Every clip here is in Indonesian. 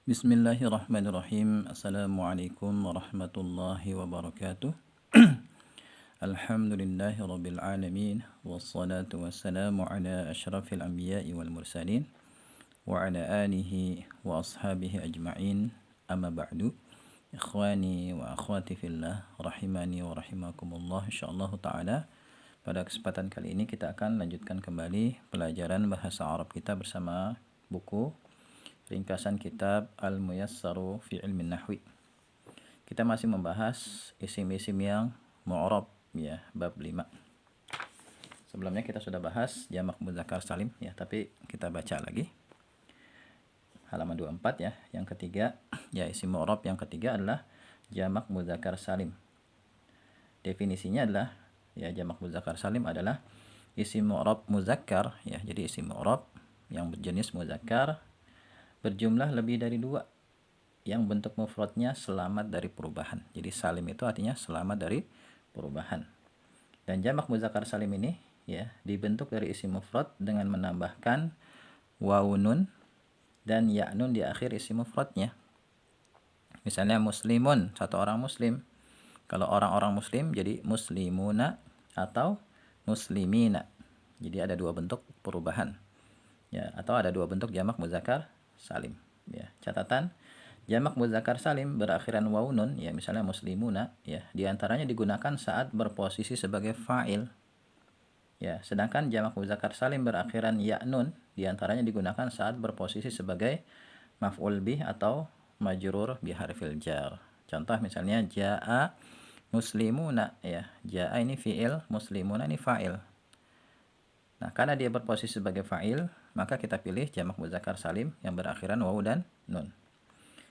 Bismillahirrahmanirrahim. Assalamualaikum warahmatullahi wabarakatuh. Alhamdulillahi rabbil alamin. Wassalatu wassalamu ala ashrafil anbiya'i wal mursalin. Wa ala alihi wa ashabihi ajma'in. Amma ba'du. Ikhwani wa akhwati fillah. Rahimani wa rahimakumullah. InsyaAllah ta'ala. Pada kesempatan kali ini kita akan lanjutkan kembali pelajaran bahasa Arab kita bersama buku ringkasan kitab Al-Muyassaru fi Ilmin Nahwi. Kita masih membahas isim-isim yang mu'rab ya, bab 5. Sebelumnya kita sudah bahas jamak mudzakkar salim ya, tapi kita baca lagi. Halaman 24 ya. Yang ketiga, ya isim mu'rab yang ketiga adalah jamak mudzakkar salim. Definisinya adalah ya jamak mudzakkar salim adalah isim mu'rab muzakkar ya. Jadi isim mu'rab yang berjenis muzakkar berjumlah lebih dari 2 yang bentuk mufradnya selamat dari perubahan. Jadi salim itu artinya selamat dari perubahan. Dan jamak muzakkar salim ini ya dibentuk dari isim mufrad dengan menambahkan wawu nun dan ya nun di akhir isim mufradnya. Misalnya muslimun, satu orang muslim. Kalau orang-orang muslim jadi muslimuna atau muslimina. Jadi ada 2 bentuk perubahan. Ya, atau ada 2 bentuk jamak muzakkar salim ya. Catatan, jamak muzakkar salim berakhiran wawu nun ya, misalnya muslimuna ya, diantaranya digunakan saat berposisi sebagai fa'il ya, sedangkan jamak muzakkar salim berakhiran ya nun diantaranya digunakan saat berposisi sebagai maf'ul bih atau majrur bi harfil jar. Contoh misalnya jaa muslimuna ya, jaa ini fi'il, muslimuna ini fa'il. Nah, karena dia berposisi sebagai fa'il, maka kita pilih jamak muzakkar salim yang berakhiran wawu dan nun.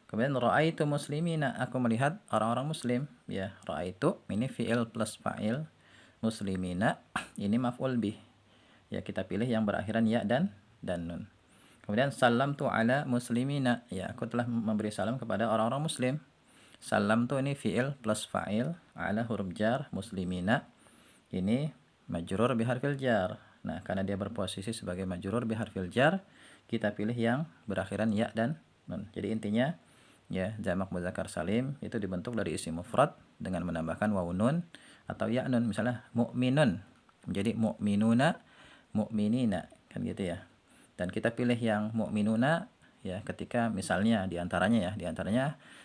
Kemudian ra'aitu muslimina, aku melihat orang-orang muslim ya. Ra'aitu ini fi'il plus fa'il, muslimina ini maf'ul bih. Ya, kita pilih yang berakhiran ya dan nun. Kemudian salamtu ala muslimina, ya aku telah memberi salam kepada orang-orang muslim. Salamtu ini fi'il plus fa'il, ala huruf jar, muslimina ini majrur bi harfil jar. Nah, karena dia berposisi sebagai majrur bi harfil jar, kita pilih yang berakhiran ya dan nun. Jadi intinya ya jamak muzakkar salim itu dibentuk dari isim mufrad dengan menambahkan wawu nun atau ya nun. Misalnya mu'minun menjadi mu'minuna, mu'minina, kan gitu ya. Dan kita pilih yang mu'minuna ya ketika misalnya diantaranya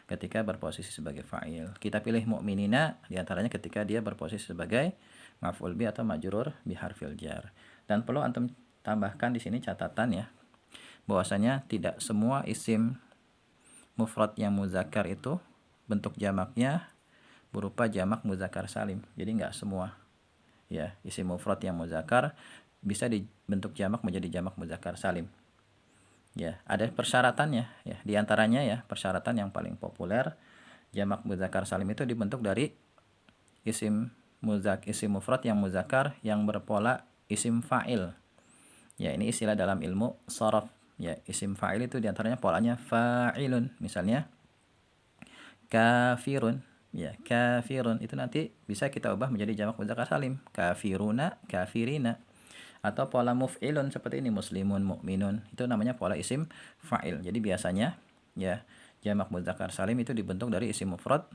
ketika berposisi sebagai fa'il. Kita pilih mu'minina diantaranya ketika dia berposisi sebagai maf'ul bi atau majrur bi harfil jar. Dan perlu antum tambahkan di sini catatan ya, bahwasanya tidak semua isim mufrad yang muzakkar itu bentuk jamaknya berupa jamak muzakkar salim. Jadi enggak semua ya isim mufrad yang muzakkar bisa dibentuk jamak menjadi jamak muzakkar salim. Ya, ada persyaratannya ya. Di antaranya ya, persyaratan yang paling populer jamak muzakkar salim itu dibentuk dari isim mufrad yang muzakkar yang berpola isim fa'il. Ya, ini istilah dalam ilmu sharaf. Ya, isim fa'il itu diantaranya polanya fa'ilun. Misalnya kafirun. Ya, kafirun itu nanti bisa kita ubah menjadi jamak muzakkar salim. Kafiruna, kafirina. Atau pola muf'ilun seperti ini, muslimun, mu'minun. Itu namanya pola isim fa'il. Jadi biasanya ya jamak muzakkar salim itu dibentuk dari isim mufrad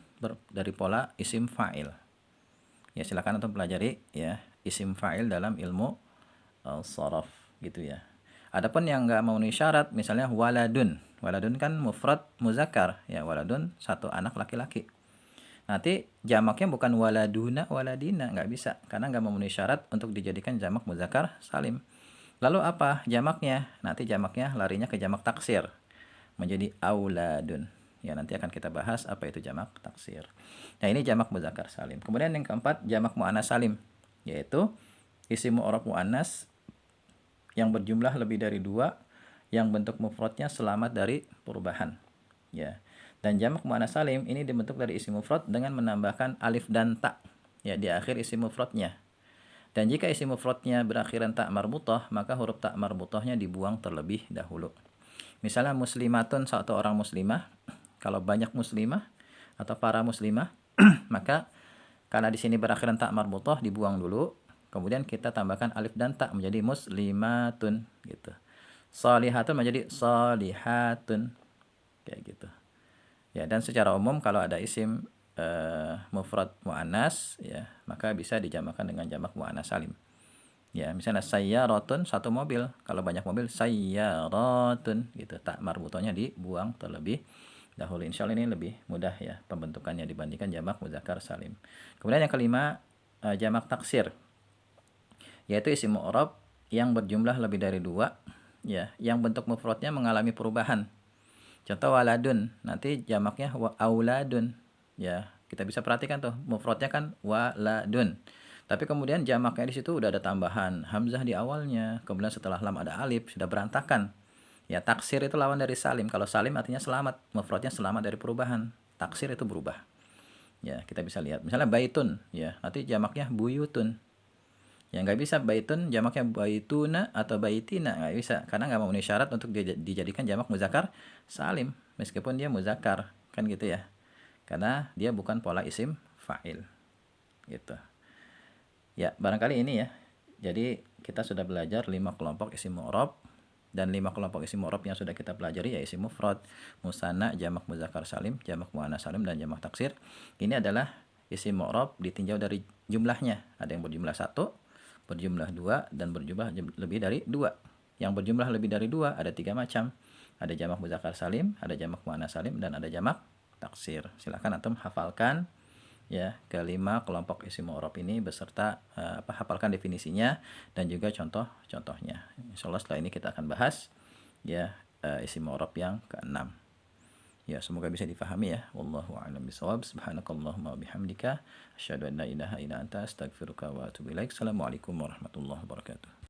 dari pola isim fa'il. Ya, silakan untuk pelajari ya isim fa'il dalam ilmu sharaf gitu ya. Adapun yang enggak memenuhi syarat, misalnya waladun. Waladun kan mufrad muzakkar ya, waladun satu anak laki-laki. Nanti jamaknya bukan waladuna, waladina, enggak bisa karena enggak memenuhi syarat untuk dijadikan jamak muzakkar salim. Lalu apa jamaknya? Nanti jamaknya larinya ke jamak taksir menjadi auladun. Ya, nanti akan kita bahas apa itu jamak taksir. Nah, ini jamak muzakkar salim. Kemudian yang keempat, jamak muannas salim, yaitu isim mu'rab muannas yang berjumlah lebih dari 2 yang bentuk mufradnya selamat dari perubahan. Ya. Dan jamak muannas salim ini dibentuk dari isim mufrad dengan menambahkan alif dan ta ya di akhir isim mufradnya. Dan jika isim mufradnya berakhiran ta marbutah, maka huruf ta marbutahnya dibuang terlebih dahulu. Misalnya muslimatun, satu orang muslimah. Kalau banyak muslimah atau para muslimah, maka karena di sini berakhiran ta marbutah dibuang dulu, kemudian kita tambahkan alif dan ta menjadi muslimatun gitu. Shalihatun menjadi shalihatun. kayak gitu. Ya, dan secara umum kalau ada isim mufrad muannas ya, maka bisa dijamakan dengan jamak muannas salim. Ya, misalnya sayyaratun satu mobil. Kalau banyak mobil sayyaratun gitu. Tak marbutonya dibuang terlebih dahulu. Insya Allah ini lebih mudah ya pembentukannya dibandingkan jamak muzakkar salim. Kemudian yang kelima jamak taksir, yaitu isim mu'rab yang berjumlah lebih dari dua ya, yang bentuk mufradnya mengalami perubahan. Contoh waladun, nanti jamaknya auladun. Ya, kita bisa perhatikan tuh, mufradnya kan waladun. Tapi kemudian jamaknya di situ udah ada tambahan hamzah di awalnya, kemudian setelah lam ada alif, sudah berantakan. Ya, taksir itu lawan dari salim. Kalau salim artinya selamat, mufradnya selamat dari perubahan. Taksir itu berubah. Ya, kita bisa lihat. Misalnya baitun, ya, nanti jamaknya buyutun. Ya, nggak bisa baitun jamaknya baituna atau baitina, nggak bisa. Karena nggak memenuhi syarat untuk dijadikan jamak muzakkar salim. Meskipun dia muzakkar, kan gitu ya. Karena dia bukan pola isim fa'il. Gitu. Ya, barangkali ini ya. Jadi kita sudah belajar 5 kelompok isim mu'rab, dan 5 kelompok isim mu'rab yang sudah kita pelajari ya isim mufrad, musanna, jamak muzakkar salim, jamak muannas salim, dan jamak taksir. Ini adalah isim mu'rab ditinjau dari jumlahnya. Ada yang berjumlah 1, berjumlah 2, dan berjumlah lebih dari 2. Yang berjumlah lebih dari 2 ada 3 macam. Ada jamak muzakkar salim, ada jamak muannas salim, dan ada jamak taksir. Silakan antum hafalkan ya kelima kelompok isim mu'rab ini beserta hafalkan definisinya dan juga contoh-contohnya. Insyaallah setelah ini kita akan bahas ya isim mu'rab yang keenam. Ya, semoga bisa difahami ya. Wallahu a'lam bishawab. Subhanakallahumma wabihamdika asyhadu an la ilaha illa anta astaghfiruka wa atubu ilaik. Assalamualaikum warahmatullahi wabarakatuh.